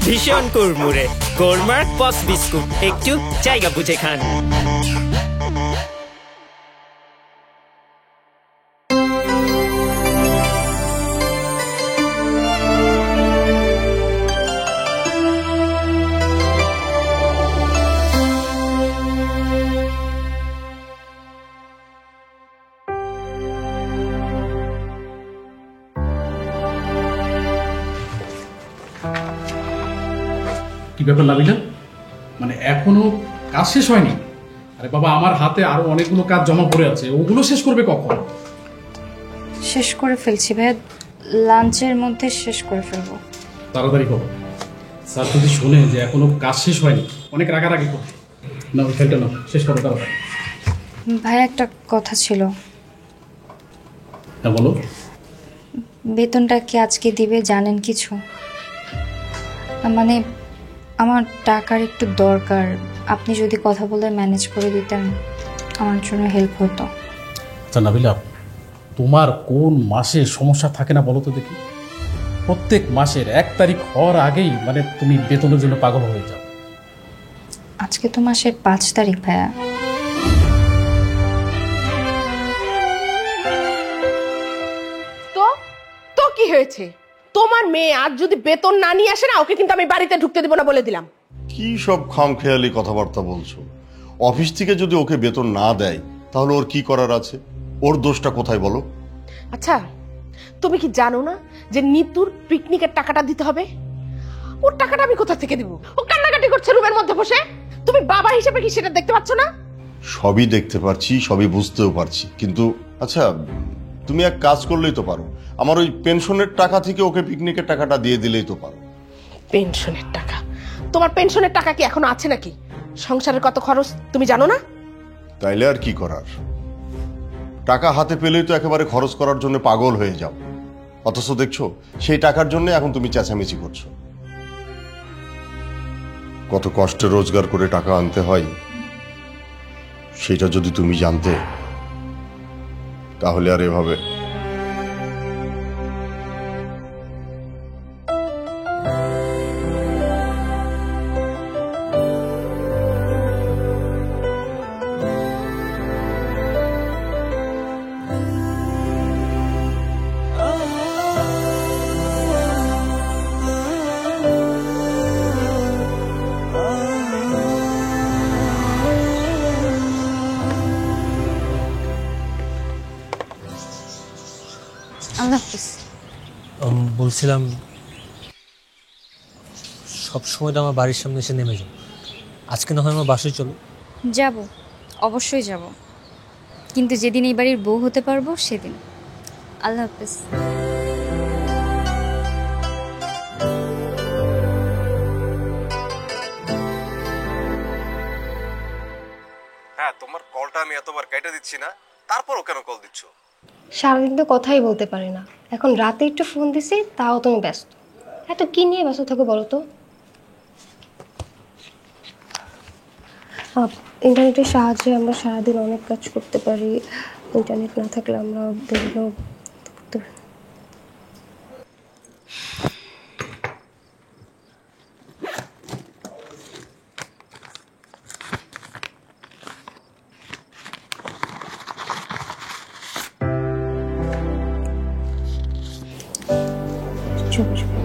ভীষণ কুড়মুড়ে গোলমার্ক পস বিস্কুট, একটু জায়গা বুঝে খান। কি ব্যাপার নাবিলা, মানে এখনো কাজ শেষ হয়নি? আরে বাবা, আমার হাতে আরো অনেকগুলো কাজ জমা পড়ে আছে, ওগুলো শেষ করবে কখন? শেষ করে ফেলছি ভাই, লাঞ্চের মধ্যে শেষ করে ফেলবো। তাড়াতাড়ি করো, স্যার যদি শুনে যে এখনো কাজ শেষ হয়নি অনেক রাগারাগি করবে। না ওই ফাইলটা না, শেষ করো তাড়াতাড়ি। ভাই একটা কথা ছিল। হ্যাঁ বলো। বেতনটা কি আজকে দিবে জানেন কিছু? মানে আমার টাকার একটু দরকার, আপনি যদি কথা বলে ম্যানেজ করে দিতেন আমার জন্য হেল্প হতো। আচ্ছা নাবিলা, তোমার কোন মাসে সমস্যা থাকে না বলো তো দেখি? প্রত্যেক মাসের 1 তারিখ হওয়ার আগেই মানে তুমি বেতনের জন্য পাগল হয়ে যাও। আজকে তো মাসের 5 তারিখ ভাইয়া। তো তো কি হয়েছে? তোমার মেয়ে আজ যদি বেতন না নিয়ে আসে না, ওকে কিন্তু আমি বাড়িতে ঢুকতে দেব না বলে দিলাম। কি সব খামখেয়ালি কথাবার্তা বলছো? অফিস থেকে যদি ওকে বেতন না দেয় তাহলে ওর কি করার আছে? ওর দোষটা কোথায় বলো? আচ্ছা, তুমি কি জানো না যে নিতুর পিকনিকের টাকাটা দিতে হবে? ওর টাকাটা আমি কোথা থেকে দেব? ও কান্নাকাটি করছে রুমের মধ্যে বসে। তুমি বাবা হিসেবে কি সেটা দেখতে পাচ্ছ না? সবই দেখতে পারছি, সবই বুঝতেও পারছি, কিন্তু আচ্ছা তুমি এক কাজ করলেই তো পারো, আমার ওই পেনশনের টাকা থেকে ওকে পিকনিকের টাকাটা দিয়ে দিলেই তো পারো। পেনশনের টাকা? তোমার পেনশনের টাকা কি এখনো আছে নাকি? সংসারের কত খরচ তুমি জানো না? তাইলে আর কি করার? টাকা হাতে পেলেই তো একেবারে খরচ করার জন্য পাগল হয়ে যাও, অথচ দেখছো সেই টাকার জন্য এখন তুমি চেঁচামেচি করছো। কত কষ্টে রোজগার করে টাকা আনতে হয় সেটা যদি তুমি জানতে, তাহলে আর এভাবে আল্লাহ হাফিজ। বলছিলাম সব সময় তো আমার বাড়ির সামনে এসে নেমে যাও, আজকে না হয় আমার বাসায় চলো। যাব, অবশ্যই যাব, কিন্তু যেদিন এই বাড়ির বউ হতে পারবো সেদিন। আল্লাহ হাফিজ। হ্যাঁ, তোমার কলটা আমি এতবার কেটে দিচ্ছি না, তারপরও কেন কল দিচ্ছ? সারাদিন তো কথাই বলতে পারে না, এখন রাতে একটু ফোন দিছি তাও তুমি ব্যস্ত। এত কি নিয়ে ব্যস্ত থাকো বলো তো? ইন্টারনেটের সাহায্যে আমরা সারাদিন অনেক কাজ করতে পারি, ইন্টারনেট না থাকলে আমরা বিভিন্ন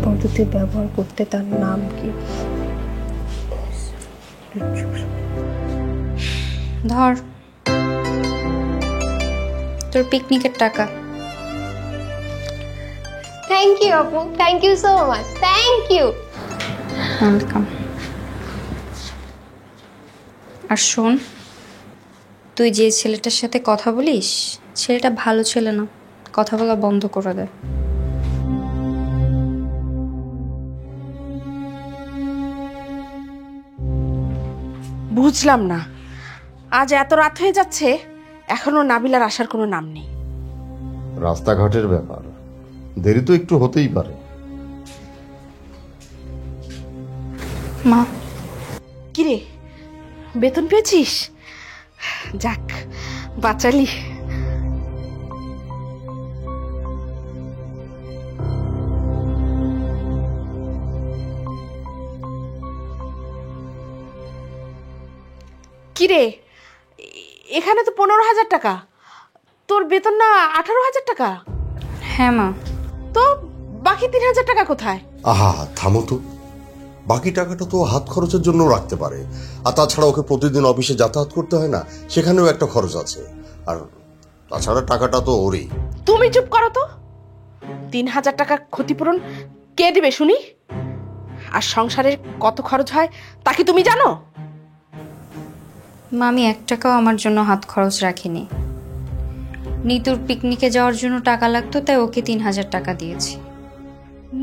পদ্ধতি ব্যবহার করতে। তার নাম কি? ধর তোর পিকনিকের টাকা। থ্যাংক ইউ আপু, thank you so much, thank you. Welcome. আর শোন, তুই যে ছেলেটার সাথে কথা বলিস ছেলেটা ভালো ছেলে না, কথা বলা বন্ধ করে দে। বুঝলাম না, আজ এত রাত হয়ে যাচ্ছে এখনো নাবিলার আসার কোনো নাম নেই। রাস্তাঘাটের ব্যাপার, দেরি তো একটু হতেই পারে। মা, কিরে বেতন পেয়েছিস? যাক বাঁচালি। কিরে, এখানে তো 15,000 টাকা, তোর বেতন না 18,000 টাকা? হ্যাঁ মা। তো বাকি 3,000 টাকা কোথায়? আহা থামো তো, বাকি টাকাটা তো হাত খরচের জন্য রাখতে পারে। আর তাছাড়া ওকে প্রতিদিন অফিসে যাতায়াত করতে হয় না, সেখানেও একটা খরচ আছে। আর তাছাড়া টাকাটা তো ওরই। তুমি চুপ করো তো। 3,000 টাকা ক্ষতিপূরণ কে দিবে শুনি? আর সংসারের কত খরচ হয় তা কি তুমি জানো? মা, আমি 1 টাকাও আমার জন্য হাত খরচ রাখিনি। নিতুর পিকনিকে যাওয়ার জন্য টাকা লাগতো, তাই ওকে 3,000 টাকা দিয়েছি।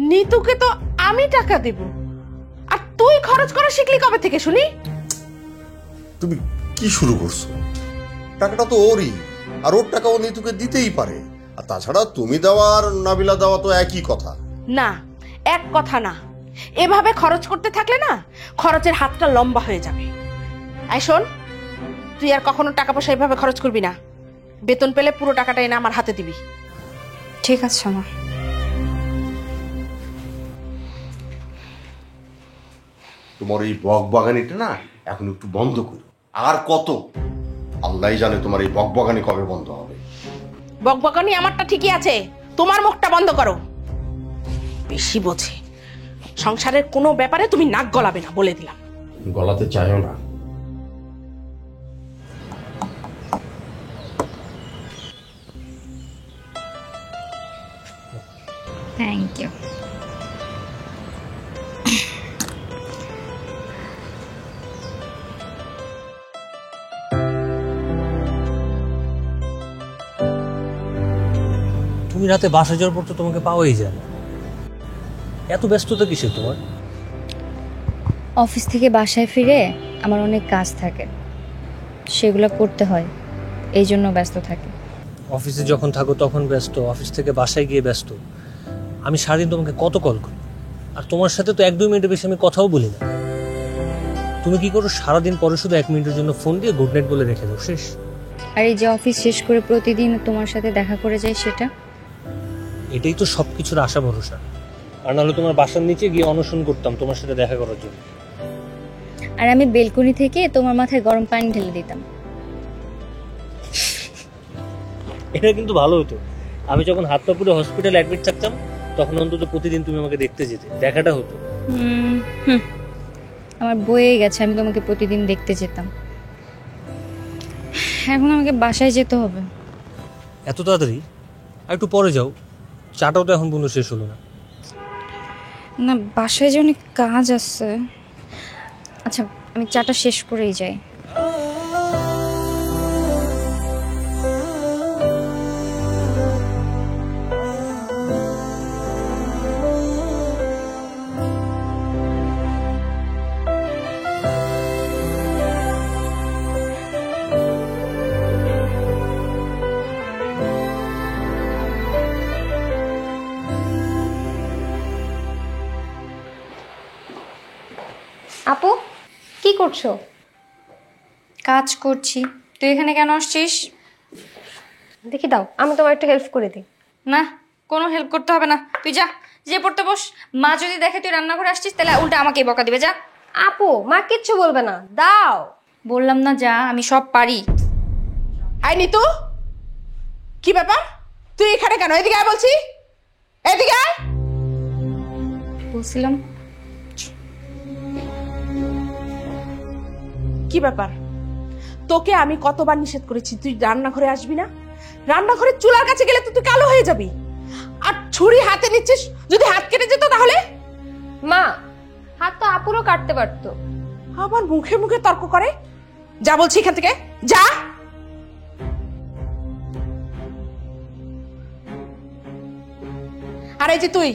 নিতুকে তো আমি টাকা দেব, আর তুই খরচ করা শিখলি কবে থেকে শুনি? তুমি কি শুরু করছো? টাকাটা তো ওরই, আর ওর টাকা ও নিতুকে দিতেই পারে। আর তাছাড়া তুমি দেওয়া আর নাবিলা দেওয়া তো একই কথা। না, এক কথা না। এভাবে খরচ করতে থাকলে না খরচের হাতটা লম্বা হয়ে যাবে। এই শোন, তুই আর কখনো টাকা পয়সা এভাবে খরচ করবি না। বেতন পেলে পুরো টাকাটা এনে আমার হাতে দিবি। ঠিক আছে মা। তোমার এই বকবাগানিটা না এখন একটু বন্ধ করো। আর কত, আল্লাহ জানে তোমার এই বকবাগানি কবে বন্ধ হবে। বকবকানি আমারটা ঠিকই আছে, তোমার মুখটা বন্ধ করো। বেশি বোঝে। সংসারের কোনো ব্যাপারে তুমি নাক গলাবে না, বলে দিলাম। গলাতে চাইও না। Thank you. তুমি রাতে বাসা যাওয়ার পর তো তোমাকে পাওয়াই যায় না। এত ব্যস্ততা কিসের তোমার? অফিস থেকে বাসায় ফিরে আমার অনেক কাজ থাকে, সেগুলো করতে হয়, এই জন্য ব্যস্ত থাকি। অফিসে যখন থাকো তখন ব্যস্ত, অফিস থেকে বাসায় গিয়ে ব্যস্ত। আমি সারাদিন তোমাকে কত কল করি, আর তোমার সাথে তো 1-2 মিনিটের বেশি আমি কথাও বলি না। তুমি কি করো, সারাদিন পরে শুধু 1 মিনিটের জন্য ফোন দিয়ে গুড নাইট বলে রেখে দাও, শেষ। আর এই যে অফিস শেষ করে প্রতিদিন তোমার সাথে দেখা করে যাই, সেটা এটাই তো সবকিছুর আশা ভরসা। আর নাহলে তোমার বাসার নিচে গিয়ে অনশন করতাম তোমার সাথে দেখা করার জন্য। আর আমি বেলকনি থেকে তোমার মাথায় গরম পানি ঢেলে দিতাম। এটা কিন্তু ভালো হতো। আমি যখন হাত পা পুরো হসপিটালে অ্যাডমিট থাকতাম, তখন অন্তত প্রতিদিন তুমি আমাকে দেখতে যেতে, দেখাটা হতো। আমার বয়ে গেছে, আমি তোমাকে প্রতিদিন দেখতে যেতাম। এখন আমাকে বাসায় যেতে হবে। এত তাড়াতাড়ি? আর একটু পরে যাও, চাটাও তো এখন পর্যন্ত শেষ হলো না। না, বাসায় যে অনেক কাজ আছে। আচ্ছা, আমি চাটা শেষ করেই যাই। আপু, কি করছো? কাজ করছি। তুই এখানে কেন আসছিস? দেখি দাও, আমি তোমার একটু হেল্প করে দিই। না, কোনো হেল্প করতে হবে না, তুই যা, যে পড়তে বস। মা যদি দেখে তুই রান্নাঘরে আসছিস, তাহলে উল্টা আমাকেই বকা দিবে। যা। আপু, মা কিচ্ছু বলবে না, দাও। বললাম না যা, আমি সব পারি। আই নিতু, কি ব্যাপার? তুই এখানে কেন? এদিকে আয় বলছি, এদিকে আয়। বলছিলাম কি ব্যাপার? তোকে আমি কতবার নিষেধ করেছি তুই রান্নাঘরে আসবি না? রান্নাঘরের চুলার কাছে গেলে তো তুই কালো হয়ে যাবি। আর ছুরি হাতে নিচ্ছিস, যদি হাত কেটে যেত তাহলে? মা, হাত তো আপুরও কাটতে পারতো। আবার মুখে মুখে তর্ক করে। যা বলছি এখান থেকে, যা। আর এই যে তুই,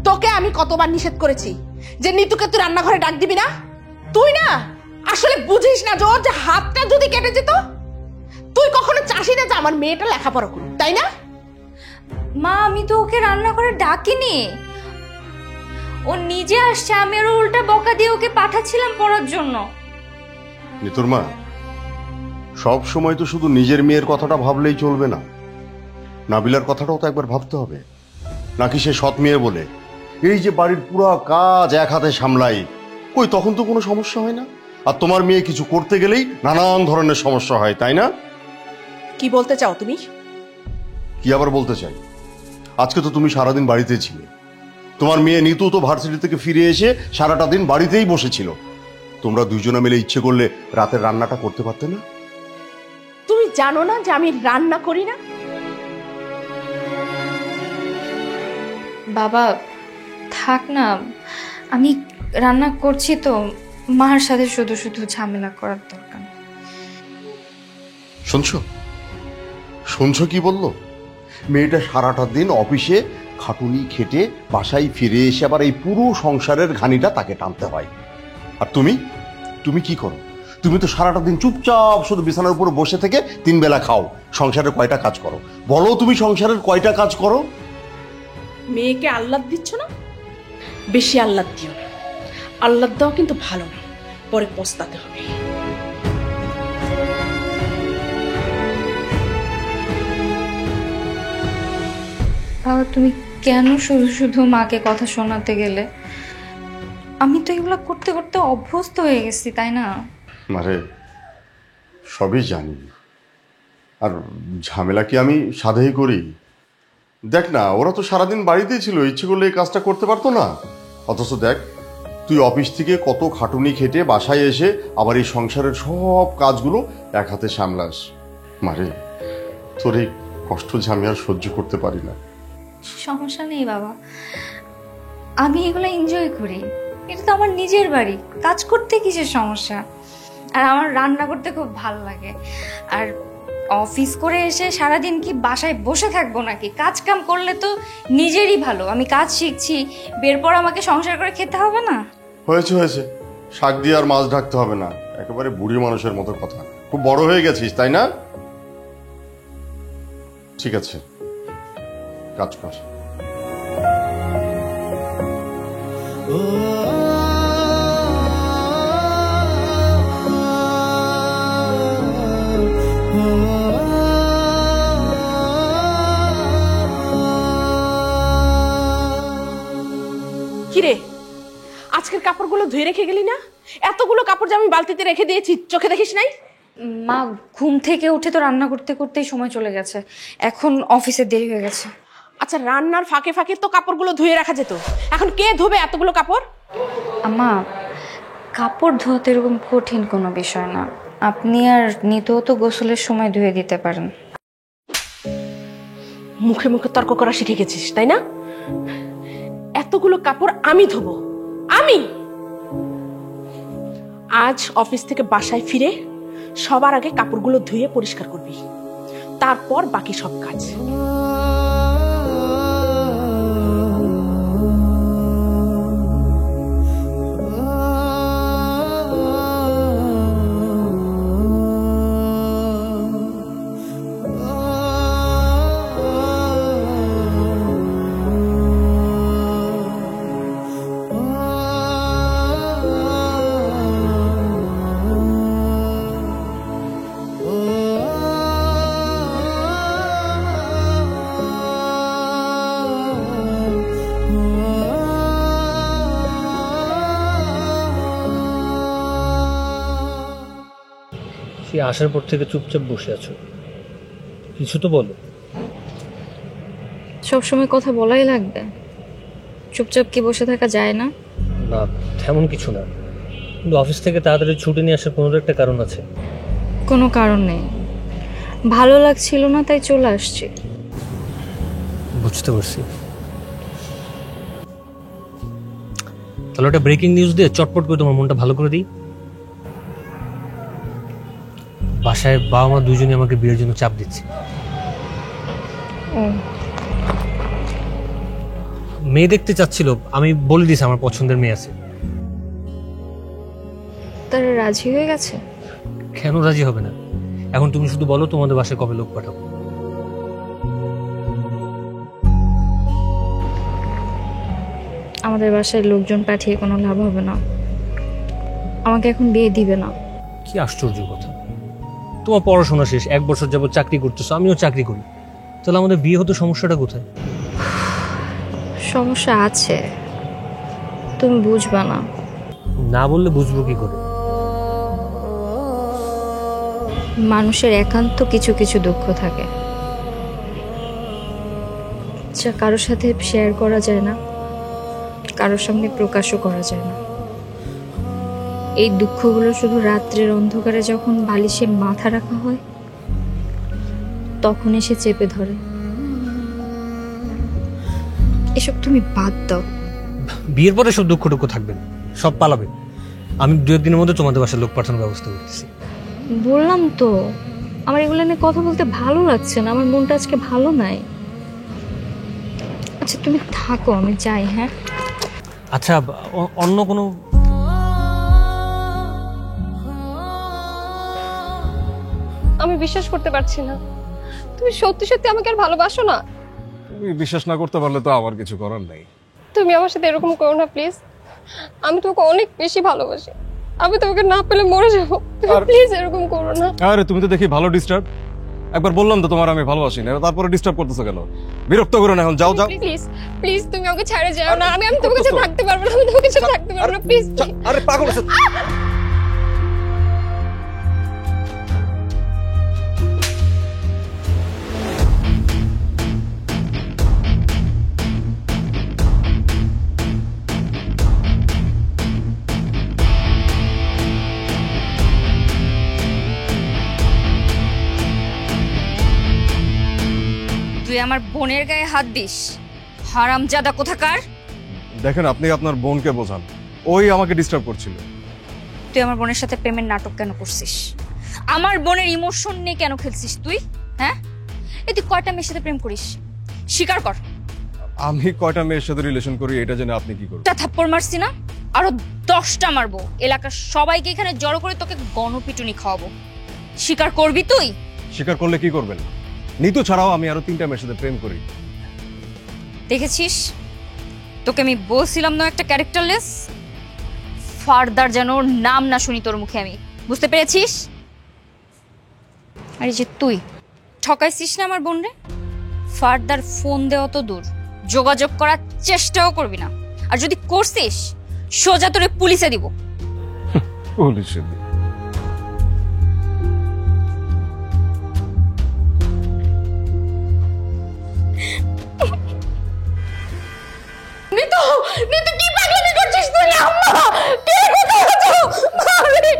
তোকে আমি কতবার নিষেধ করেছি যে নিতুকে তুই রান্নাঘরে ডাক দিবি না। তুই না আসলে বুঝিস না যে ওর যে হাতটা যদি কেটে যেত, তুই কখনো চাষি না যে আমার মেয়েটা লেখাপড়া করুক, তাই না? মা, আমি তো ওকে রান্নাঘরে ডাকিনি, ও নিজে আসছে। আমি আরো উল্টা বকা দিয়ে ওকে পাঠাচ্ছিলাম পড়ার জন্য। নিতুর মা, সব সময় তো শুধু নিজের মেয়ের কথাটা ভাবলেই চলবে না, নাবিলার কথাটাও তো একবার ভাবতে হবে। নাকি সে সৎ মেয়ে বলে এই যে বাড়ির পুরো কাজ এক হাতে সামলাই, কই তখন তো কোনো সমস্যা হয় না। আর তোমার মেয়ে কিছু করতে গেলেই নানান ধরনের সমস্যা হয়, তাই না? কি বলতে চাও তুমি? কি আবার বলতে চাই, আজকে তো তুমি সারাদিন বাড়িতেই ছিলে। তোমার মেয়ে নিতু তো ভার্সিটি থেকে ফিরে এসে সারাটা দিন বাড়িতেই বসেছিল। তোমরা দুজনে মিলে ইচ্ছে করলে রাতের রান্নাটা করতে পারতে না? তুমি জানো না যে আমি রান্না করি না? বাবা থাক না, আমি রান্না করছি তো, মার সাথে শুধু শুধু ঝামেলা করার দরকার নেই। শুনছো শুনছো কি বললো? মেয়েটা সারাটা দিন অফিসে খাটুনি খেটে বাসায় ফিরে এসে আবার এই পুরো সংসারের ঘানিটা তাকে টানতে হয়। আর তুমি তুমি কি করো? তুমি তো সারাটা দিন চুপচাপ শুধু বিছানার উপর বসে থেকে 3 বেলা খাও। সংসারের কয়টা কাজ করো বলো? তুমি সংসারের কয়টা কাজ করো? মেয়েকে আহ্লাদ দিচ্ছ না? বেশি আহ্লাদ দিও না। আহ্লাদ দেওয়া কিন্তু ভালো না, পরে পস্তাতে হবে। বাবা তুমি কেন শুধু শুধু মাকে কথা শোনাতে গেলে? আমি তো এগুলো করতে করতে অভ্যস্ত হয়ে গেছি, তাই না? আরে সবই জানি, আর ঝামেলা কি আমি সাধেই করি? দেখ না, ওরা তো সারাদিন বাড়িতেই ছিল, ইচ্ছে করলে এই কাজটা করতে পারতো না। অথচ দেখ, তুই অফিস থেকে কত খাটুনি খেটে বাসায় এসে আবার এই সংসারের সব কাজগুলো এক হাতে সামলাস। মারে, তোর এই কষ্ট যে আমি আর সহ্য করতে পারি না। সমস্যা নেই বাবা, আমি এগুলো এনজয় করি। এটা তো আমার নিজের বাড়ি, কাজ করতে কিসের সমস্যা? আর আমার রান্না করতে খুব ভালো লাগে। আর অফিস করে এসে সারাদিন কি বাসায় বসে থাকবো নাকি? কাজ কাম করলে তো নিজেরই ভালো। আমি কাজ শিখছি, বের পর আমাকে সংসার করে খেতে হবে না? হয়েছে হয়েছে, শাক দিয়ে আর মাছ ঢাকতে হবে না। একেবারে বুড়ি মানুষের মতো কথা। খুব বড় হয়ে গেছিস, তাই না? ঠিক আছে, কাজ কর। কিরে, আজকের কাপড়গুলো ধুয়ে রেখে গেলি না? এতগুলো কাপড় যে আমি বালতিতে রেখে দিয়েছি, চোখে দেখিস নাই? মা ঘুম থেকে উঠে তো রান্না করতে করতেই সময় চলে গেছে, এখন অফিসে দেরি হয়ে গেছে। আচ্ছা, রান্নার ফাঁকে ফাঁকে তো কাপড়গুলো ধুয়ে রাখা যেত, এখন কে ধোবে এতগুলো কাপড়? আম্মা, কাপড় ধোয়াতে এরকম কঠিন কোনো বিষয় না। আপনি আর নিতেও তো গোসলের সময় ধুয়ে দিতে পারেন। মুখে মুখে তর্ক করা শিখে গেছিস, তাই না? এতগুলো কাপড় আমি ধোবো? আমি আজ অফিস থেকে বাসায় ফিরে সবার আগে কাপড়গুলো ধুয়ে পরিষ্কার করবি, তারপর বাকি সব কাজ। সে আসার পর থেকে চুপচাপ বসে আছো, কিছু তো বলো। সবসময় কথা বলাই লাগবে? চুপচাপ কি বসে থাকা যায় না? না, তেমন কিছু না, কিন্তু অফিস থেকে তাড়াতাড়ি ছুটি নিয়ে আসার কোনো একটা কারণ আছে। কোনো কারণ নেই, ভালো লাগছিল না তাই চলে আসছি। বুঝতে পারছি। তাহলে একটা ব্রেকিং নিউজ দিয়ে চটপট করে তোমার মনটা ভালো করে দিই। বাসায় বাবা মা দুজনই আমাকে বিয়ের জন্য চাপ দিচ্ছে। মেয়ে দেখতে চাচ্ছিল, আমি বলে দিয়েছি আমার পছন্দের মেয়ে আছে। তারা রাজি হয়ে গেছে? কেন রাজি হবে না? এখন তুমি শুধু বলো তোমাদের বাসায় কবে লোক পাঠাবো। আমাদের বাসায় লোকজন পাঠিয়ে কোনো লাভ হবে না, আমাকে এখন বিয়ে দিবে না। কি আশ্চর্য কথা, তোমার পড়াশোনা শেষ, 1 বছর যাবত চাকরি করতেছো, আমিও চাকরি করি, তাহলে আমাদের বিয়ে হতে সমস্যাটা কোথায়? সমস্যা আছে, তুমি বুঝবা না। না বললে বুঝবো কি করে? মানুষের একান্ত কিছু কিছু দুঃখ থাকে, যা কারোর সাথে শেয়ার করা যায় না, কারোর সামনে প্রকাশও করা যায় না। এই দুঃখগুলো শুধু রাত্রের অন্ধকারে যখন বালিশে মাথা রাখা হয় তখন এসে চেপে ধরে। এসব তুমি বাদ দাও। বিয়ের পরে সব দুঃখ টুকু থাকবে না, সব পালাবে। আমি 2-1 দিনের মধ্যে তোমাদের বাসায় লোক পাঠানোর ব্যবস্থা করতেছি। বললাম তো আমার এগুলো নিয়ে কথা বলতে ভালো লাগছে না, আমার মনটা আজকে ভালো নাই। আচ্ছা তুমি থাকো, আমি যাই। হ্যাঁ আচ্ছা, অন্য কোনো আমি বিশ্বাস করতে পারছি না, তুমি সত্যি সত্যি আমাকে আর ভালোবাসো না? তুমি বিশ্বাস না করতে পারলে তো আমার কিছু করার নেই। তুমি আমার সাথে এরকম করো না প্লিজ, আমি তোমাকে অনেক বেশি ভালোবাসি, আমি তোমাকে না পেলে মরে যাবো, তুমি প্লিজ এরকম করো না। আরে তুমি তো দেখি ভালো ডিস্টার্ব। একবার বললাম তো তোমার আমি ভালোবাসি না, তারপরে ডিস্টার্ব করতেছো কেন? বিরক্ত করো না, এখন যাও যাও। প্লিজ প্লিজ তুমি আমাকে ছেড়ে যাও না, আমি তোমার কাছে থাকতে পারবো না, আমি তোমার কাছে থাকতে পারবো না, প্লিজ। আরে পাগল আছে। তুই আমার বোনের গায়ে হাত দিস, হারামজাদা কোথাকার। দেখেন, আপনি আপনার বোনকে বোঝান, ওই আমাকে ডিস্টার্ব করছিল। তুই আমার বোনের সাথে প্রেমের নাটক কেন করছিস? আমার বোনের ইমোশন নিয়ে কেন খেলছিস তুই? হ্যাঁ, এই তুই কয়টা মেয়ের সাথে প্রেম করিস? স্বীকার কর। আমি কয়টা মেয়ের সাথে রিলেশন করি এটা জেনে আপনি কি করবেন? থাপ্পড় মারছি না, আরো 10টা মারবো। এলাকার সবাইকে এখানে জড়ো করে তোকে গণপিটুনি খাওয়াবো। স্বীকার করবি তুই? স্বীকার করলে কি করবেন? নিতু ছাড়াও আমি আরো 3টা মেয়ের সাথে প্রেম করি। দেখেছিস, তোকে আমি বলছিলাম না একটা ক্যারেক্টারলেস। ফারদার যেন ওর নাম না শুনি তোর মুখে আমি, বুঝতে পেরেছিস? আরে যে তুই ঠকাইছিস না আমার বোন রে, ফারদার ফোন দেওয়া তো দূর, যোগাযোগ করার চেষ্টাও করবি না। আর যদি করছিস সোজা তোরে পুলিশে দিব। পুলিশে দিই? নিতু, নিতু কি পাগলামি করছিস তুই? আম্মা, কে কোথায় আছো? আরে,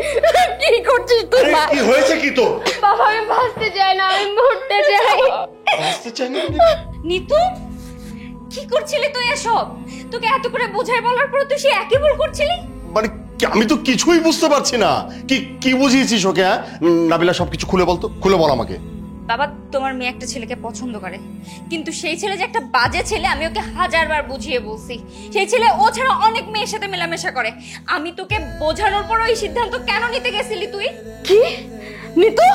কি করছিস তুই? মা, কি হয়েছে কি তো? বাবা আমি বাঁচতে চাই না, আমি মরতে চাই। আসতে চাই না? নিতু, কি করছিলি তুই এসব? তোকে এত করে বোঝাই বলার পর তুই সে একই ভুল করছিলি? মানে আমি তো কিছুই বুঝতে পারছি না। কি কি বুঝিয়েছিস ওকে? হ্যাঁ নাবিলা, সবকিছু খুলে বলতো, খুলে বল আমাকে। বাবা, তোমার মেয়ে একটা ছেলেকে পছন্দ করে, কিন্তু সেই ছেলে যে একটা বাজে ছেলে আমি ওকে 1000বার বুঝিয়ে বলছি। সেই ছেলে ও ছাড়া অনেক মেয়ের সাথে মেলামেশা করে। আমি তোকে বোঝানোর পর ওই সিদ্ধান্ত কেন নিতে গেছিলি তুই? কি? নিতু,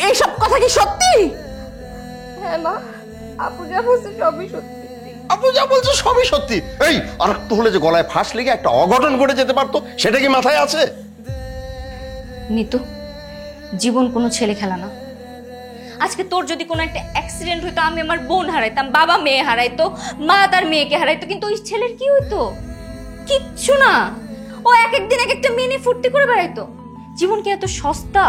এইসব কথা কি সত্যি? হ্যাঁ মা, আপু যা বলছে সবই সত্যি। আপনি যা বলছো সবই সত্যি। এই আর একটু হলে যে গলায় ফাঁস লেগে একটা অঘটন ঘটে যেতে পারতো, সেটা কি মাথায় আছে? নিতু, জীবন কোনো ছেলে খেলা না। আজকে তোর যদি কোনো একটা অ্যাক্সিডেন্ট হইতো, আমি আমার বোন হারাইতাম, বাবা মেয়ে হারাইতো, মা তার মেয়েকে হারাইতো, কিন্তু ওই ছেলের কি হইতো? কিচ্ছু না। ও এক একদিন এক একটা মেয়ে নিয়ে ফুর্তি করে বেড়াইতো। জীবন কি এত সস্তা?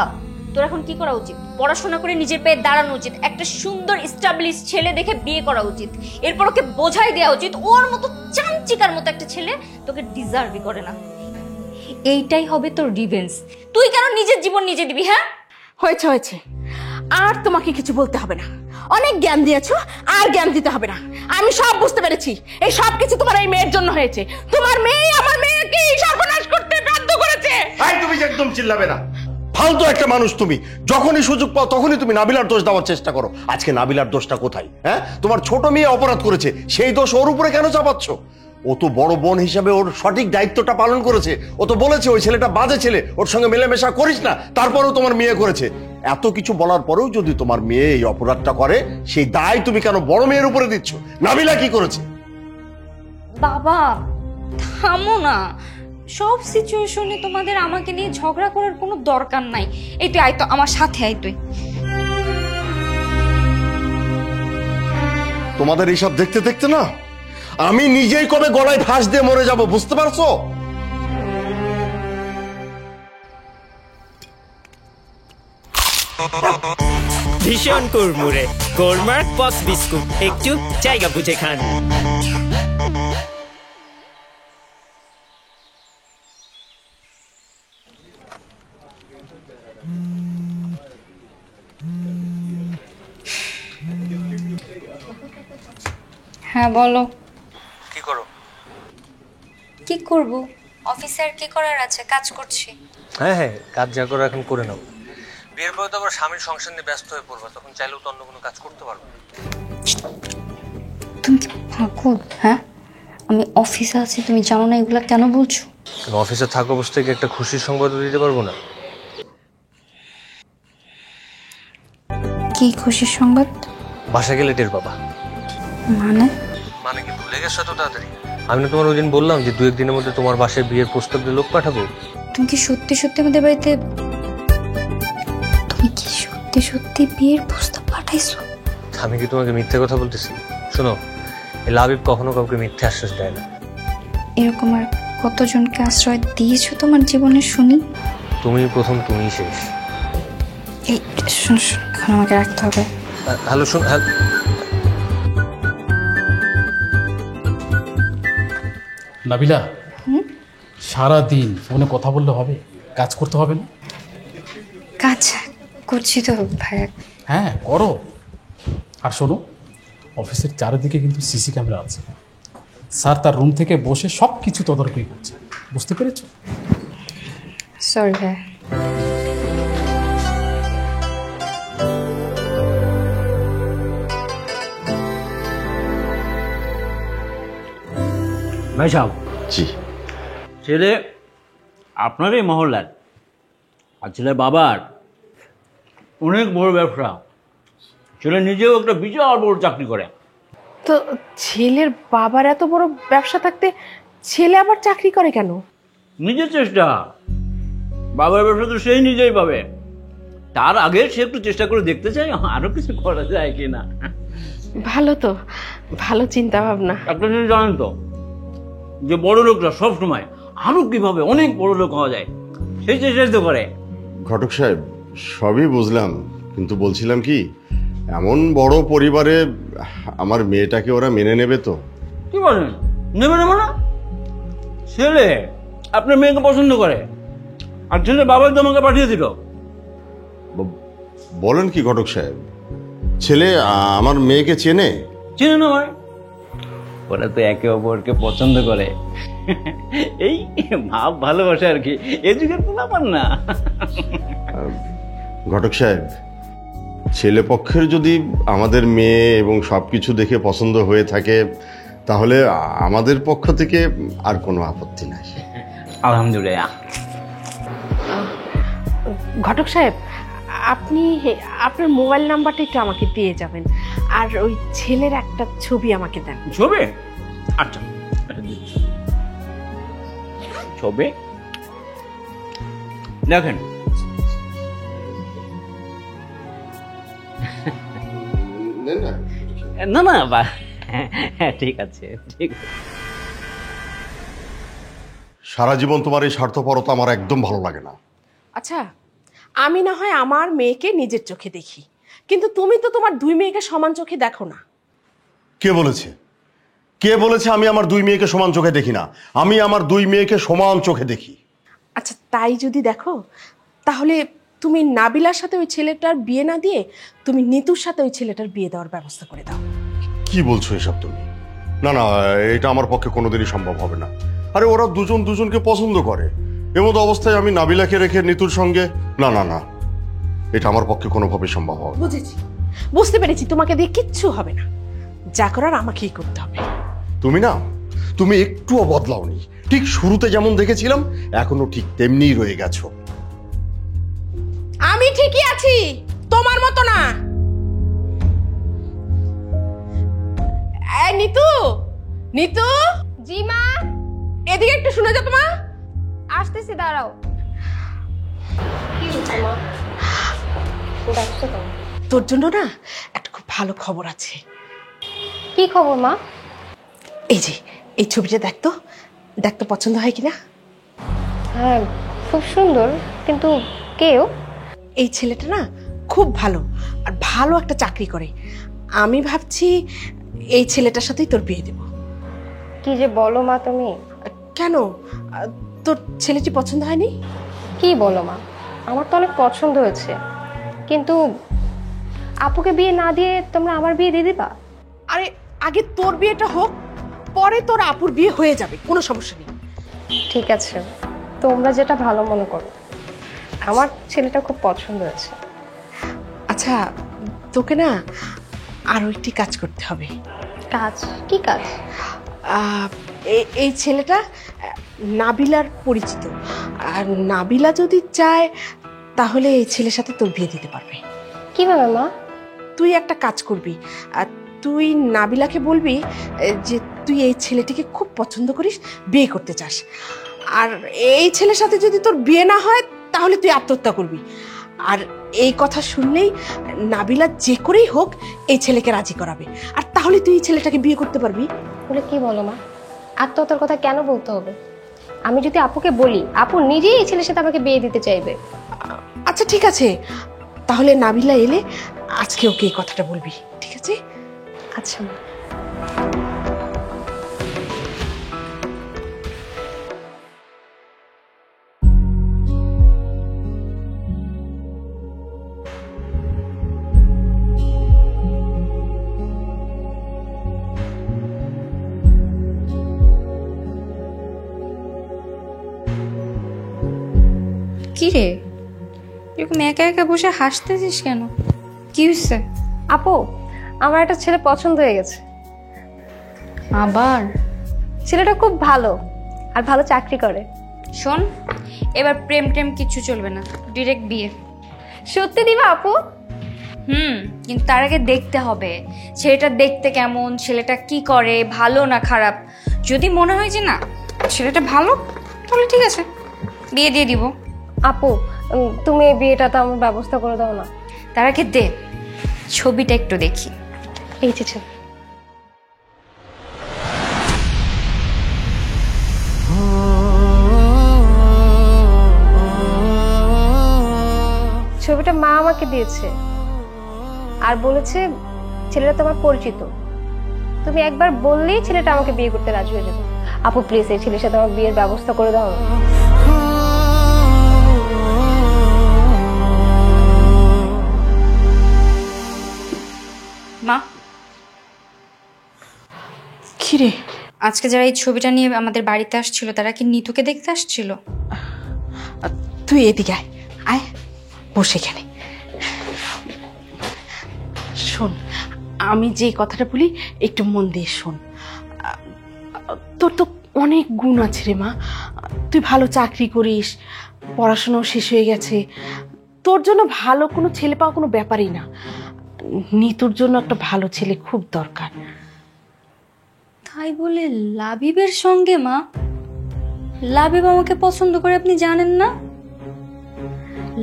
তোর এখন কি করা উচিত? পড়াশোনা করে নিজের পায়ে দাঁড়ানো উচিত, একটা সুন্দর এস্টাবলিশ ছেলে দেখে বিয়ে করা উচিত, এরপর ওকে বোঝাই দেওয়া উচিত ওর মতো চামচিকার মতো একটা ছেলে তোকে ডিজার্ভই করে না। এইটাই হবে তোর রিভেঞ্জ। তুই কেন নিজের জীবন নিজে দিবি? হ্যাঁ, হয়েছে হয়েছে, আর তোমাকে কিছু বলতে হবে না। অনেক জ্ঞান দিয়েছো, আর জ্ঞান দিতে হবে না। আমি সব বুঝতে পেরেছি। এই সব কিছু তোমার এই মেয়ের জন্য হয়েছে। তোমার মেয়ে আমার মেয়েকে সর্বনাশ করতে বাধ্য করেছে। এই তুমি একদম চিল্লাবে না। ফালতু একটা মানুষ তুমি। যখনই সুযোগ পাও তখনই তুমি নাবিলার দোষ দেওয়ার চেষ্টা করো। আজকে নাবিলার দোষটা কোথায়? হ্যাঁ, তোমার ছোট মেয়ে অপরাধ করেছে, সেই দোষ ওর উপরে কেন চাপাচ্ছ? ও তো বড় বোন হিসাবে ওর সঠিক দায়িত্বটা পালন করেছে। ও তো বলেছে ওই ছেলেটা বাজে ছেলে, ওর সঙ্গে মেলামেশা করিস না, তারপরেও তোমার মেয়ে করেছে। এত কিছু বলার পরেও যদি তোমার মেয়ে এই অপরাধটা করে, সেই দায় তুমি কেন বড় মেয়ের উপরে দিচ্ছ? নাবিলা কি করেছে? বাবা থামো না। সব সিচুয়েশনে তোমাদের আমাকে নিয়ে ঝগড়া করার কোনো দরকার নাই। এই তুই আয় তো আমার সাথে, আয় তুই। তোমাদের এইসব দেখতে দেখতে না আমি নিজেই কবে গলায় ফাঁস দিয়ে মরে যাব, বুঝতে পারছো? ভীষণ কুড়মুড়ে গোলমার্ক পস বিস্কুট, একটু জায়গা বুঝে খান। হ্যাঁ বলো। কি করো? কি করব? অফিসে আর কি করার আছে, কাজ করছি। হ্যাঁ হ্যাঁ, কাজ যা করো এখন করে নাও। বিয়ের পরে তো আবার স্বামীর সংসার নিয়ে ব্যস্ত হয়ে পড়বা, তখন চাইলেও তো অন্য কোনো কাজ করতে পারবে না। তুমি কি পাগল? হ্যাঁ, আমি অফিসে আছি, তুমি জানো না এগুলা কেন বলছো? কেন, অফিসে থাকা অবস্থায় কি একটা খুশির সংবাদ দিতে পারবো না? কি খুশির সংবাদ? বাসা গেলে টের বাবা। মানে? মানে কি ভুলে গেছো তো তাড়াতাড়ি? আমি না তোমার ওই দিন বললাম যে 2-1 দিনের মধ্যে তোমার বাসায় বিয়ের প্রস্তাব দিয়ে লোক পাঠাবো। তুমি কি সত্যি সত্যি আমাদের বাড়িতে, তুমি কি সত্যি সত্যি বিয়ের প্রস্তাব পাঠাইছো? আমি কি তোমাকে মিথ্যে কথা বলতেছি? শোনো, এই লাবিব কখনো কাউকে মিথ্যে আশ্বাস দেয় না। এরকম আর কতজনকে আশ্রয় দিয়েছো তোমার জীবনে শুনি? তুমি প্রথম, তুমিই শেষ। এই শোনো শোনো, এখন আমাকে রাখতে হবে। হ্যালো, শোন। নাবিলা, সারাদিন ফোনে কথা বললে হবে? কাজ করতে হবে না? কাজ করছি তো ভাইয়া। হ্যাঁ করো। আর শোনো, অফিসের চারিদিকে কিন্তু সিসি ক্যামেরা আছে। স্যার তার রুম থেকে বসে সব কিছু তদারকি করছে, বুঝতে পেরেছো? সরি ভাইয়া। ভাই সাহেব, জি। ছেলে আপনারই মহল্লার, আর ছেলের বাবার অনেক বড় ব্যবসা। ছেলে নিজেও একটা বিশাল বড় চাকরি করে। তো ছেলের বাবার এত বড় ব্যবসা থাকতে ছেলে আবার চাকরি করে কেন? নিজের চেষ্টা। বাবার ব্যবসা তো সেই নিজেই পাবে, তার আগে সে একটু চেষ্টা করে দেখতে চাই আরো কিছু করা যায় কিনা। ভালো তো, ভালো চিন্তা ভাবনা। একটা জিনিস জানেন তো, যে বড় লোকরা সবসময় আরো কিভাবে অনেক বড় লোক হওয়া যায় সেই চেষ্টা তো করে। ঘটক সাহেব, সবই বুঝলাম, কিন্তু বলছিলাম কি, এমন বড় পরিবারে আমার মেয়েটাকে ওরা মেনে নেবে তো? কি বলেন? নেবে নেবে না? ছেলে আপনার মেয়েকে পছন্দ করে, আর ছেলে বাবার তোমাকে পাঠিয়ে দিল। বলেন কি ঘটক সাহেব? ছেলে আমার মেয়েকে চেনে? চেনে না ভাই, ওরা তো একে অপরকে পছন্দ করে। এই ভাব ভালোবাসে আর কি, এ যুগের পোলাপান না। ঘটক সাহেব, ছেলে পক্ষের যদি আমাদের মেয়ে এবং সবকিছু দেখে পছন্দ হয়ে থাকে, তাহলে আমাদের পক্ষ থেকে আর কোনো আপত্তি নাই। আলহামদুলিল্লাহ। ঘটক সাহেব, আপনি আপনার মোবাইল নাম্বারটা একটু আমাকে দিয়ে যাবেন, আর ওই ছেলের একটা ছবি আমাকে দেন। ছবি? আচ্ছা, ছবি দেখেন। না না বা, হ্যাঁ ঠিক আছে, ঠিক আছে। সারা জীবন তোমার এই স্বার্থপরতা আমার একদম ভালো লাগে না। আচ্ছা, আমি না হয় আমার মেয়েকে নিজের চোখে দেখি, কিন্তু তুমি তো তোমার 2 মেয়েকে সমান চোখে দেখো না। কে বলেছে? কে বলেছে আমি আমার 2 মেয়েকে সমান চোখে দেখি না? আমি আমার 2 মেয়েকে সমান চোখে দেখি। আচ্ছা, তাই যদি দেখো, তাহলে তুমি নাবিলার সাথে ওই ছেলেটার বিয়ে না দিয়ে তুমি নিতুর সাথে ওই ছেলেটার বিয়ে দেওয়ার ব্যবস্থা করে দাও। কি বলছো এসব তুমি? না না, এটা আমার পক্ষে কোনোদিনই সম্ভব হবে না। আরে ওরা দুজন দুজনকে পছন্দ করে, এমতো অবস্থায় আমি নাবিলাকে রেখে নিতুর সঙ্গে? না না না, এটা আমার পক্ষে কোনোভাবে সম্ভব হবে না। বুঝেছি, বুঝতে পেরেছি, তোমাকে দিয়ে কিচ্ছু হবে না, যা করার আমাকেই করতে হবে। তুমি একটুও বদলাওনি, ঠিক শুরুতে যেমন দেখেছিলাম এখনো ঠিক তেমনিই রয়ে গেছো। আমি ঠিকই আছি, তোমার মতো না। এই নিতু, নিতু। জি মা, এদিকে একটু শুনে যা। তোমার আসতেছি, দাঁড়াও। কি হচ্ছে মা? ডাকছো তো? তোর জন্য না একটা খুব ভালো খবর আছে। কি খবর মা? এই যে এই ছবিটা দেখতো, দেখতো পছন্দ হয় কিনা? হ্যাঁ, খুব সুন্দর, কিন্তু কেউ? এই ছেলেটা না খুব ভালো আর ভালো একটা চাকরি করে। আমি ভাবছি এই ছেলেটার সাথেই তোর বিয়ে দেব। কি যে বলো মা তুমি! কেন, তোর ছেলেটি পছন্দ হয়নি? কি বলো মা, আমার তো অনেক পছন্দ হয়েছে, কিন্তু আপুকে বিয়ে না দিয়ে তোমরা আমার বিয়ে দিয়ে দিবা? আরে আগে তোর বিয়েটা হোক, পরে তোর আপুর বিয়ে হয়ে যাবে, কোনো সমস্যা নেই। ঠিক আছে, তোমরা যেটা ভালো মনে করো। আমার ছেলেটা খুব পছন্দ হয়েছে। আচ্ছা, তোকে না আরো একটি কাজ করতে হবে। কাজ? কি কাজ? এই ছেলেটা নাবিলার পরিচিত, আর নাবিলা যদি চায় তাহলে এই ছেলের সাথে তোর বিয়ে দিতে পারবে। কিভাবে মা? তুই একটা কাজ করবি, আর তুই নাবিলাকে বলবি যে তুই এই ছেলেটিকে খুব পছন্দ করিস, বিয়ে করতে চাস, আর এই ছেলের সাথে যদি তোর বিয়ে না হয় তাহলে তুই আত্মহত্যা করবি। আর এই কথা শুনলেই নাবিলা যে করেই হোক এই ছেলেকে রাজি করাবে, আর তাহলে তুই এই ছেলেটাকে বিয়ে করতে পারবি। বলে কি বলো মা? আত্মহত্যার কথা কেন বলতে হবে? আমি যদি আপুকে বলি, আপু নিজেই এই ছেলের সাথে আমাকে বিয়ে দিতে চাইবে। আচ্ছা ঠিক আছে, তাহলে নাবিলা এলে আজকে ওকে এই কথাটা বলবি, ঠিক আছে? আচ্ছা মা। কি রে, এরকম একা একা বসে হাসতেছিস কেন? কি হয়েছে? আপু, আমার একটা ছেলে পছন্দ হয়ে গেছে। আবার? ছেলেটা খুব ভালো আর ভালো চাকরি করে। শোন, এবার প্রেম টেম কিচ্ছু চলবে না, ডিরেক্ট বিয়ে। সত্যি দিবা আপু? কিন্তু তার আগে দেখতে হবে ছেলেটা দেখতে কেমন, ছেলেটা কি করে, ভালো না খারাপ। যদি মনে হয় যে না ছেলেটা ভালো, তাহলে ঠিক আছে, বিয়ে দিয়ে দিব। আপু, তুমি এই বিয়েটা তো আমার ব্যবস্থা করে দাও না। তার আগে দে ছবিটা একটু দেখি। এই যে ছবি। ছবিটা মা আমাকে দিয়েছে আর বলেছে ছেলেটা তোমার পরিচিত, তুমি একবার বললেই ছেলেটা আমাকে বিয়ে করতে রাজি হয়ে যাবে। আপু প্লিজ এই ছেলের সাথে আমার বিয়ের ব্যবস্থা করে দাও। মা, কিরে, আজকে যারা এই ছবিটা নিয়ে আমাদের বাড়িতে আসছিল তারা কি নিতুকে দেখতে আসছিল? তুই এদিকে আয়, আয় বসে এখানে শোন। আমি যে কথাটা বলি একটু মন দিয়ে শোন। তোর তো অনেক গুণ আছে রে মা, তুই ভালো চাকরি করিস, পড়াশোনাও শেষ হয়ে গেছে, তোর জন্য ভালো কোনো ছেলে পাওয়া কোনো ব্যাপারই না। নিতুর জন্য একটা ভালো ছেলে খুব দরকার। তাই বলে লাবিবের সঙ্গে? মা, লাবিব আমাকে পছন্দ করে আপনি জানেন না?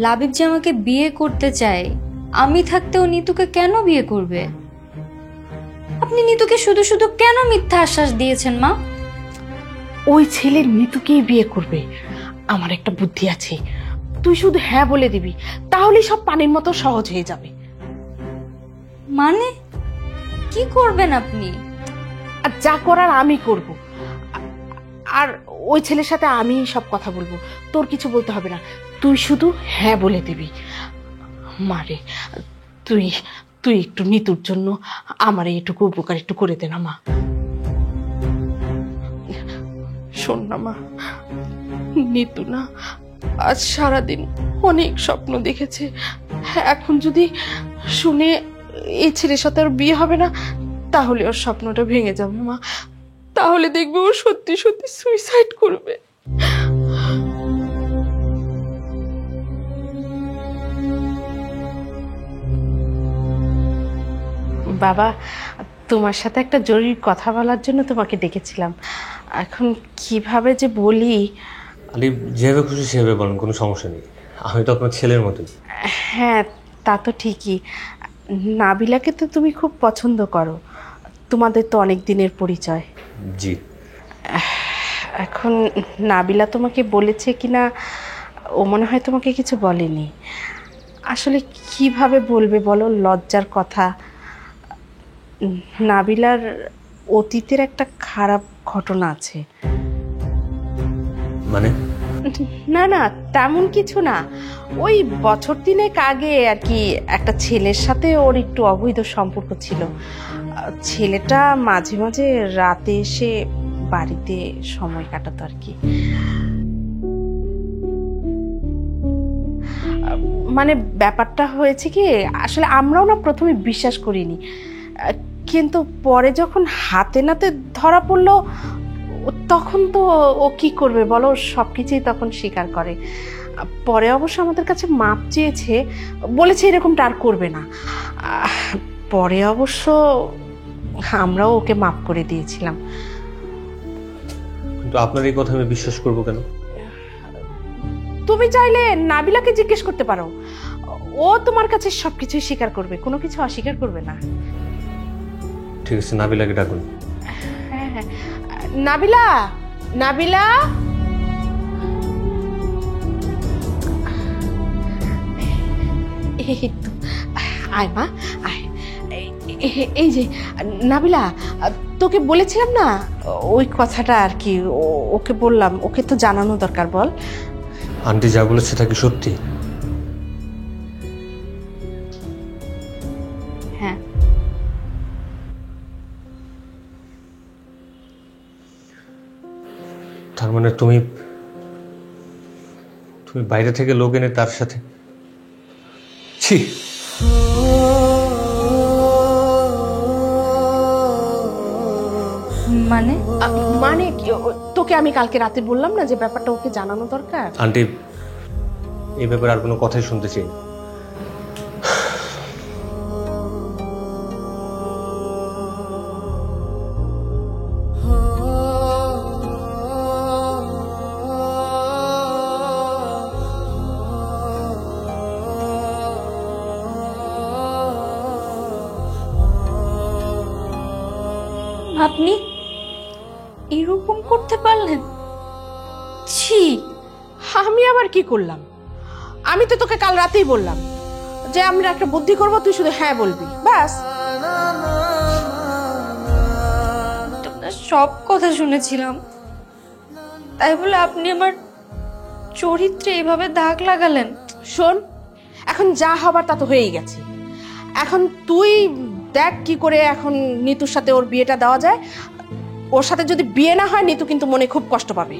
লাবিব যে আমাকে বিয়ে করতে চায়, আমি থাকতেও নিতুকে কেন বিয়ে করবে? আপনি নিতুকে শুধু শুধু কেন মিথ্যা আশ্বাস দিয়েছেন মা? ওই ছেলে নিতুকেই বিয়ে করবে। আমার একটা বুদ্ধি আছে, তুই শুধু হ্যাঁ বলে দিবি, তাহলেই সব পানির মতো সহজ হয়ে যাবে। মানে কি করবেন আপনি? আর যা করার আমি করব, আর ওই ছেলের সাথে আমি সব কথা বলবো, তোর কিছু বলতে হবে না, তুই শুধু হ্যাঁ বলে দিবি। মারে, তুই তুই একটু নিতুর জন্য আমার এইটুকু উপকার একটু করে দে না মা। শোন না মা, নিতু না আজ সারাদিন অনেক স্বপ্ন দেখেছে, এখন যদি শুনে এই ছেলের সাথে আর বিয়ে হবে না, তাহলে ওর স্বপ্নটা ভেঙে যাবে মা, তাহলে দেখবে ও সত্যি সত্যি সুইসাইড করবে। বাবা, তোমার সাথে একটা জরুরি কথা বলার জন্য তোমাকে ডেকেছিলাম, এখন কিভাবে যে বলি। আলি, যেভাবে খুশি সেভাবে বলেন, কোনো সমস্যা নেই, আমি তো আপনার ছেলের মতোই। হ্যাঁ তা তো ঠিকই, নাবিলাকে তো তুমি খুব পছন্দ করো, তোমাদের তো অনেক দিনের পরিচয়। জি। এখন নাবিলা তোমাকে বলেছে কিনা ও মনে হয় তোমাকে কিছু বলেনি, আসলে কিভাবে বলবে বলো লজ্জার কথা। নাবিলার অতীতের একটা খারাপ ঘটনা আছে। মানে না না, তেমন কিছু না। ওই বছর তিনেক আগে আর কি একটা ছেলের সাথে ওর একটু অবৈধ সম্পর্ক ছিল। ছেলেটা মাঝে মাঝে রাতে এসে বাড়িতে সময় কাটাতো আর কি। মানে ব্যাপারটা হয়েছে কি, আসলে আমরাও না প্রথমে বিশ্বাস করিনি, কিন্তু পরে যখন হাতে নাতে ধরা পড়লো তখন তো ও কি করবে বলো, সবকিছুই তখন স্বীকার করে। পরে অবশ্য আমাদের কাছে মাপ চেয়েছে, বলেছে এরকমটা আর করবে না। পরে অবশ্য আমরাও ওকে মাপ করে দিয়েছিলাম। কিন্তু আপনার এই কথা আমি বিশ্বাস করবো কেন? তুমি চাইলে নাবিলাকে জিজ্ঞেস করতে পারো, ও তোমার কাছে সবকিছুই স্বীকার করবে, কোনো কিছু অস্বীকার করবে না। ঠিক আছে, নাবিলাকে ডাকুন। হ্যাঁ হ্যাঁ, নাবিলা, নাবিলা, এই তো, আয় মা আয়। এই যে নাবিলা, তোকে বলেছিলাম না ওই কথাটা আর কি, ওকে বললাম, ওকে তো জানানো দরকার। বল। আন্টি যা বলেছে তা কি সত্যি? হ্যাঁ। তার মানে তুমি বাইরে থেকে লোক এনে তার সাথে? ছি। মানে মানে কি, তোকে আমি কালকে রাতে বললাম না যে ব্যাপারটা ওকে জানানো দরকার। আন্টি এই ব্যাপারে আর কোনো কথাই শুনতে চাই না। আপনি এরকম করতে পারলেন? ছি। আমি আবার কি করলাম? আমি তো তোকে কাল রাতেই বললাম যে আমরা একটা বুদ্ধি করব, তুই শুধু হ্যাঁ বলবি, ব্যাস। আপনার সব কথা শুনেছিলাম, তাই বলে আপনি আমার চরিত্রে এভাবে দাগ লাগালেন? শোন, এখন যা হবার তা তো হয়েই গেছে। এখন তুই দেখ কি করে এখন নিতুর সাথে ওর বিয়েটা দেওয়া যায়। ওর সাথে যদি বিয়ে না হয় নিতু কিন্তু মনে খুব কষ্ট পাবে।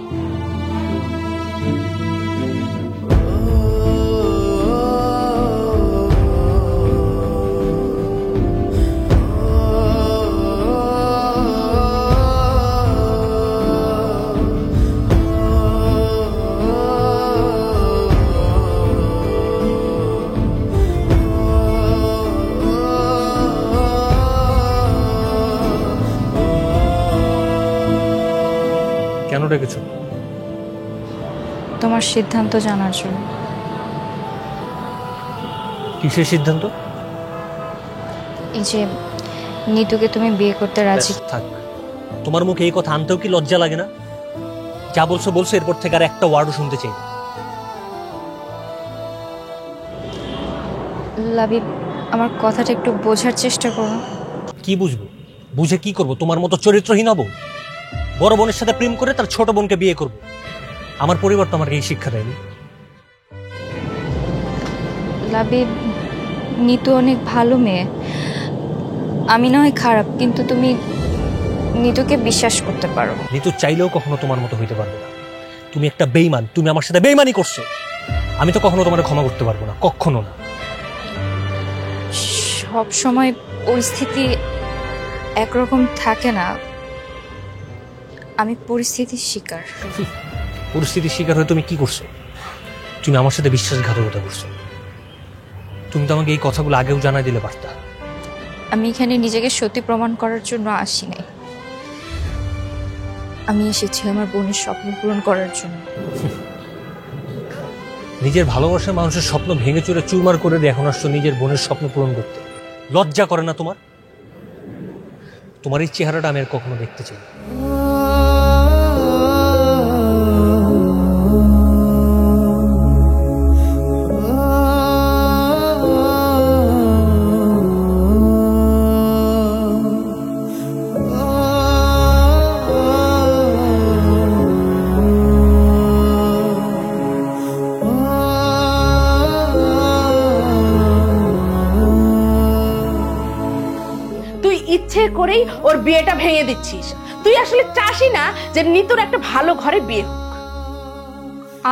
কেন ডেকেছো? তোমার সিদ্ধান্ত জানার জন্য। কিসের সিদ্ধান্ত? এই যে নিতুকে তুমি বিয়ে করতে রাজি। থাক, তোমার মুখে এই কথা আনতেও কি লজ্জা লাগে না? যা বলছো বলছো, এরপর থেকে আর একটা ওয়ার্ডও শুনতে চাই না। লাবিব, আমার কথাটা একটু বোঝার চেষ্টা করো। কি বুঝবো? বুঝে কি করবো? তোমার মতো চরিত্রহীন হবো? বড় বোনের সাথে প্রেম করে তার ছোট বোনকে বিয়ে করব? আমার পরিবার তো আমাকে এই শিক্ষা দেয়নি। লাবিব, নিতু অনেক ভালো মেয়ে, আমি না হয় খারাপ, কিন্তু তুমি নিতুকে বিশ্বাস করতে পারো। নিতু চাইলেও কখনো তোমার মতো হইতে পারবে না। তুমি একটা বেঈমান, তুমি আমার সাথে বেঈমানি করছো। আমি তো কখনো তোমার ক্ষমা করতে পারবো না, কখনো না। সব সময় পরিস্থিতি একরকম থাকে না, আমি পরিস্থিতির শিকার। পরিস্থিতির শিকার হয়ে তুমি কি করছো? তুমি আমার সাথে বিশ্বাসঘাতকতা করছো। তুমি তো আমাকে এই কথাগুলো আগেও জানাই দিলে পারতা। আমি এখানে নিজেকে সত্যি প্রমাণ করার জন্য আসি নাই, আমি এসেছি আমার বোনের স্বপ্ন পূরণ করার জন্য। নিজের ভালোবাসা মানুষের স্বপ্ন ভেঙে চুরে চুরমার করে দিয়ে এখন আসছো নিজের বোনের স্বপ্ন পূরণ করতে। লজ্জা করে না তোমার? তোমার এই চেহারাটা আমি আর কখনো দেখতে চাই না। ইচ্ছে করেই ওর বিয়েটা ভেঙে দিচ্ছিস। তুই আসলে চাসই না যে নিতুর একটা ভালো ঘরে বিয়ে হোক।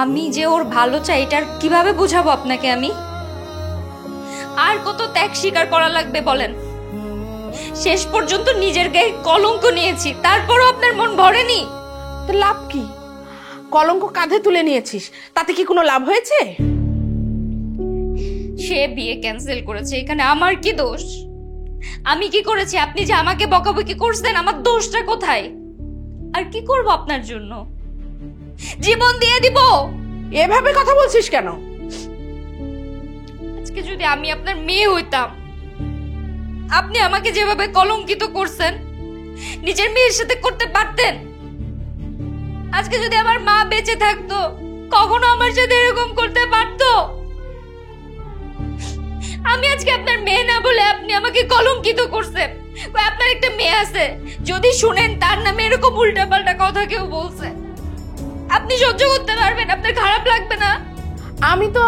আমি যে ওর ভালো চাই এটার কিভাবে বোঝাবো আপনাকে আমি? আর কত ত্যাগ স্বীকার করা লাগবে বলেন? শেষ পর্যন্ত নিজের গায়ে কলঙ্ক নিয়েছি, তারপরও আপনার মন ভরেনি? তো লাভ কি? কলঙ্ক কাঁধে তুলে নিয়েছিস, তাতে কি কোনো লাভ হয়েছে? সে বিয়ে ক্যান্সেল করেছে, এখানে আমার কি দোষ? আমি কি করেছি? আপনি যে আমাকে বকাবকি করছেন, আমার দোষটা কোথায়? আর কি করব আপনার জন্য? জীবন দিয়ে দিব। এভাবে কথা বলছিস কেন? আজকে যদি আমি আপনার মেয়ে হইতাম, আপনি আমাকে যেভাবে কলঙ্কিত করছেন নিজের মেয়ের সাথে করতে পারতেন? আজকে যদি আমার মা বেঁচে থাকতো, কখনো আমার সাথে এরকম করতে পারতো? আমি আজকে আপনার মেয়ে না বলে আপনি আমাকে কলঙ্কিত করছেন। আপনার একটা মেয়ে আছে, যদি শুনেন তার নামে এরকম উল্টাপাল্টা কথা কেউ বলছে, আপনি সহ্য করতে পারবেন? আপনার খারাপ লাগবে না? আমি তো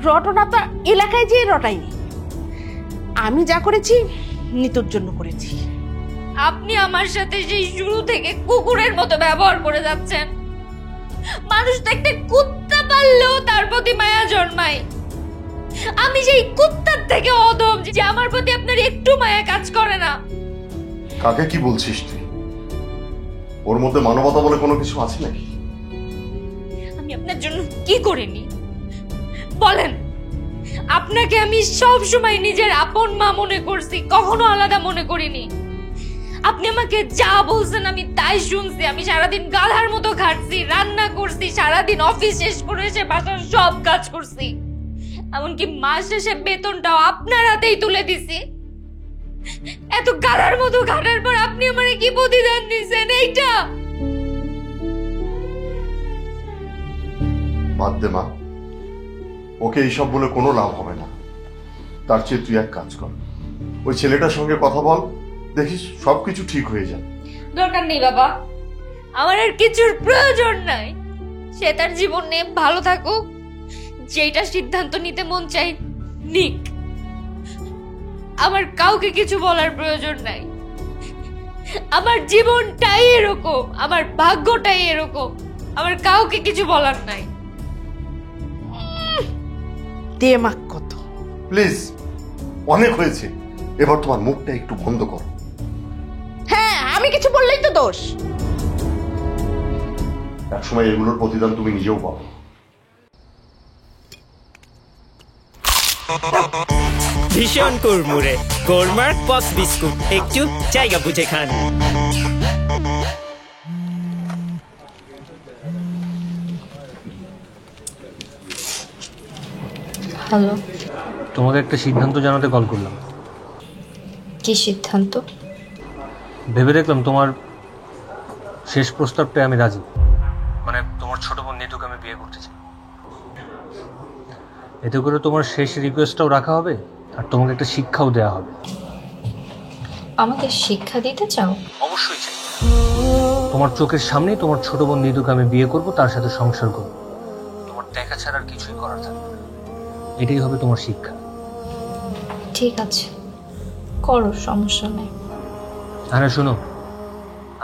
রটনা তো এলাকায় যেয়ে রটাইনি। আমি যা করেছি নিতুর জন্য করেছি। আপনি আমার সাথে সেই শুরু থেকে কুকুরের মতো ব্যবহার করে যাচ্ছেন। মানুষ তো একটা কুত্তা পাললেও তার প্রতি মায়া জন্মায়। আমি সেই কুত্তার থেকে অধম যে আমার প্রতি আপনার একটু মায়া কাজ করে না। কাকে কি বলছিস তুই? ওর মধ্যে মানবতা বলে কোনো কিছু আছে নাকি? আমি আপনার জন্য কি করিনি বলেন? আপনাকে আমি সব সময় নিজের আপন মা মনে করছি, কখনো আলাদা মনে করিনি। আপনি আমাকে যা বলছেন আমি তাই শুনছি। আমি সারাদিন গাধার মতো খাটছি, রান্না করছি, সারাদিন অফিস শেষ করে এসে বাসার সব কাজ করছি, এমনকি মাস শেষে বেতনটাও আপনার হাতেই তুলে দিছি। এত গাধার মতো খাটার পর আপনি আমারে কি প্রতিদান দিচ্ছেন? এইটা বাদ দে মা, ওকে এইসব বলে কোনো লাভ হবে না। তার চেয়ে তুই এক কাজ কর, ওই ছেলেটার সঙ্গে কথা বল, দেখিস সবকিছু ঠিক হয়ে যাবে। দরকার নেই বাবা, আমার আর কিছুর প্রয়োজন নাই। সে তার জীবন নিয়ে ভালো থাকুক, যেটা সিদ্ধান্ত নিতে মন চাই নিক। আমার কাউকে কিছু বলার প্রয়োজন নাই। আমার জীবনটাই এরকম, আমার ভাগ্যটাই এরকম, আমার কাউকে কিছু বলার নাই। দেমাক কত! প্লিজ, অনেক হয়েছে, এবার তোমার মুখটা একটু বন্ধ করো। হ্যাঁ, আমি কিছু বললেই তো দোষ। একসময় এগুলোর প্রতিদান তুমি নিজেও পাবো। ভীষণ কুড়মুড়ে গোলমার্ক পস বিস্কুট, একটু জায়গা বুঝে খান। হ্যালো, তোমাকে একটা সিদ্ধান্ত জানাতে কল করলাম। কি সিদ্ধান্ত? ভেবে দেখলাম তোমার শেষ প্রস্তাবটায় আমি রাজি। মানে তোমার ছোট বোন নিতুকে আমি বিয়ে করতে চাই। এতে করে তোমার শেষ রিকোয়েস্টটাও রাখা হবে, আর তোমাকে একটা শিক্ষাও দেওয়া হবে। আমাকে শিক্ষা দিতে চাও? অবশ্যই চাই। তোমার চোখের সামনেই তোমার ছোট বোন নিতুকে আমি বিয়ে করব, তার সাথে সংসার করব। তোমার দেখা ছাড়া আর কিছুই করার থাকবে না। এটাই হবে তোমার শিক্ষা। ঠিক আছে, করো, সমস্যা নেই। হ্যাঁ শোনো,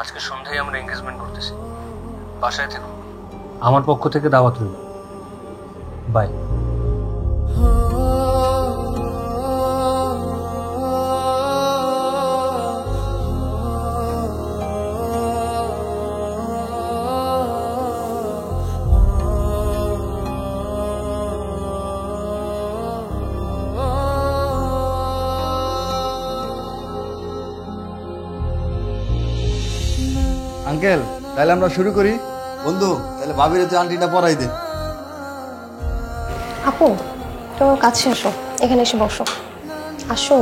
আজকে সন্ধ্যায় আমরা এনগেজমেন্ট করতেছি। বাসায় থেকো, আমার পক্ষ থেকে দাওয়াত রইল। বাই। আঙ্কেল, তাহলে আমরা শুরু করি। বন্ধু, তাহলে ভাবির তুই আন্টিটা পরাই দে। আপু, তো কাছে আসো, এখানে এসে বসো। আসো।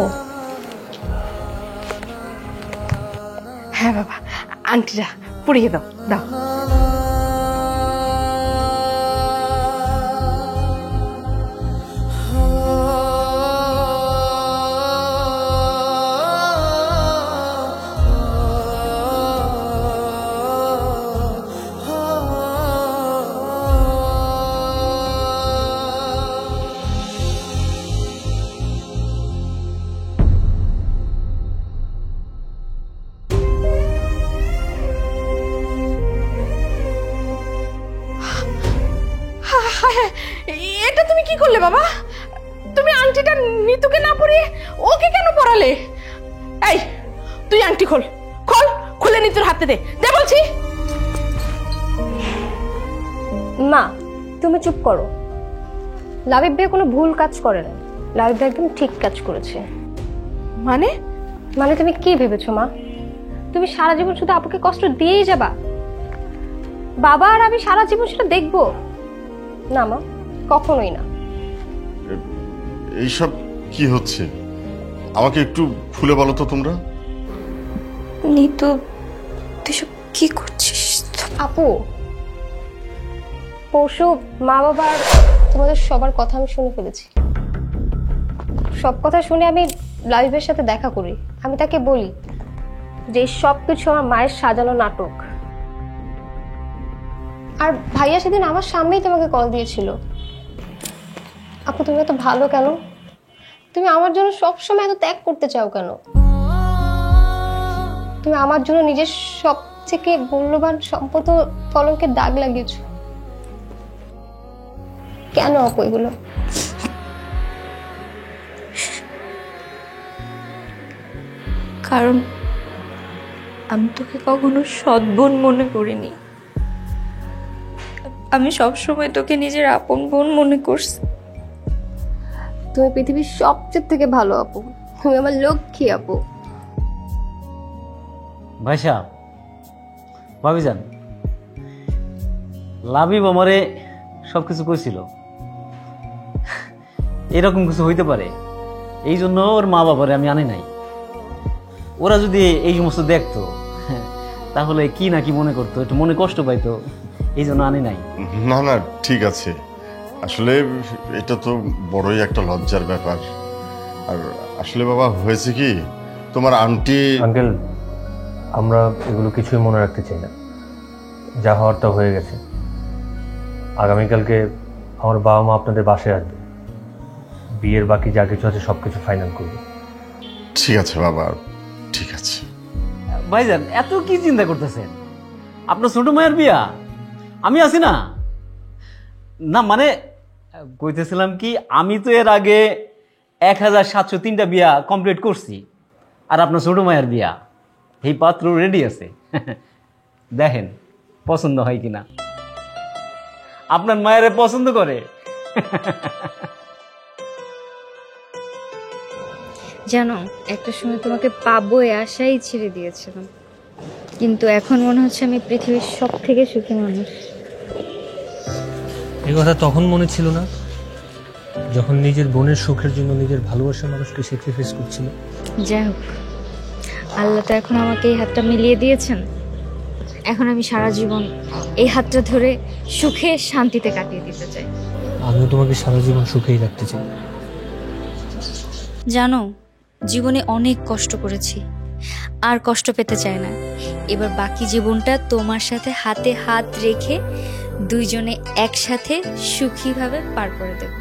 হ্যাঁ বাবা, আন্টিরা পুড়িয়ে দাও, দাও। তুমি আংটিটা নিতুকে না পরিয়ে ওকে কেন পরালে? এই তুই আংটি খোল, খোল, খুলে নিতুর হাতে দে, দে বলছি। মা তুমি চুপ করো। লাবিব ভাই কোনো ভুল কাজ করে না, লাবিব ভাই একদম ঠিক কাজ করেছে। মানে? মানে তুমি কি ভেবেছো মা? তুমি সারা জীবন শুধু আপুকে কষ্ট দিয়েই যাবা? বাবা আর আমি সারা জীবন সেটা দেখবো না মা, কখনোই না। এইসব কি হচ্ছে আমাকে একটু খুলে বলো তো তোমরা। নিতু তুই সব কি করছিস? আপু পরশু মা বাবার তোমাদের সবার কথা আমি শুনে ফেলেছি। সব কথা শুনে আমি লাইভের সাথে দেখা করি। আমি তাকে বলি যে সব কিছু আমার মায়ের সাজানো নাটক। আর ভাইয়া সেদিন আমার সামনেই তোমাকে কল দিয়েছিল। আপু তুমি এত ভালো কেন? তুমি আমার জন্য সবসময় এত ত্যাগ করতে চাও কেন? তুমি আমার জন্য নিজের সব থেকে মূল্যবান সম্পদ ও কলঙ্কের দাগ লাগিয়েছো কেন আপু এগুলো? কারণ আমি তোকে কখনো সৎ বোন মনে করিনি। আমি সবসময় তোকে নিজের আপন বোন মনে করছি। তুমি পৃথিবীর সবচেয়ে থেকে ভালো আপু, তুমি আমার লক্ষ্মী আপু। ভাইসা ভাবিজান, লাবিব আমারে সবকিছু কইছিল, এরকম কিছু হইতে পারে এই জন্য ওর মা বাবারে আমি আনি নাই। ওরা যদি এই সমস্ত দেখতো তাহলে কি না কি মনে করতো, একটু মনে কষ্ট পাইতো, এই জন্য আনি নাই। না না ঠিক আছে, আসলে এটা তো বড়ই একটা লজ্জার ব্যাপার। আর আসলে বাবা হয়েছে কি, তোমার আন্টি। আঙ্কেল আমরা এগুলো কিছুই মনে রাখতে চাই না, যা হওয়ার তা হয়ে গেছে। আগামীকালকে আমার বাবা মা আপনাদের বাসায় আসবে, বিয়ের বাকি যা কিছু আছে সবকিছু ফাইনাল করবে। ঠিক আছে বাবা, ঠিক আছে। ভাইজান এত কি চিন্তা করতেছেন? আপনার ছোট মায়ের বিয়া, আমি আছি না। না মানে কইতেছিলাম কি, আমি তো এর আগে 1703টা বিয়া কমপ্লিট করছি, আর আপনার ছোট মায়ের বিয়া এই পাত্র রেডি আছে। দেখেন পছন্দ হয় কিনা। আপনার মায়ের পছন্দ করে। জানো একটা সময় তোমাকে পাবো এই আশাই ছেড়ে দিয়েছিলাম, কিন্তু এখন মনে হচ্ছে আমি পৃথিবীর সব থেকে সুখী মানুষ। এই কথা তখন মনে ছিল না, যখন নিজের বোনের সুখের জন্য নিজের ভালোবাসার মানুষকে স্যাক্রিফাইস করছিল। যাই হোক, আল্লাহ তো এখন আমাকে এই হাতটা মিলিয়ে দিয়েছেন। এখন আমি সারা জীবন এই হাতটা ধরে সুখে শান্তিতে কাটিয়ে দিতে চাই। আমিও তোমাকে সারা জীবন সুখেই রাখতে চাই। জানো জীবনে অনেক কষ্ট করেছি, আর কষ্ট পেতে চাই না। এবার বাকি জীবনটা তোমার সাথে হাতে হাত রেখে দুইজনে একসাথে সুখীভাবে পার করে দেব।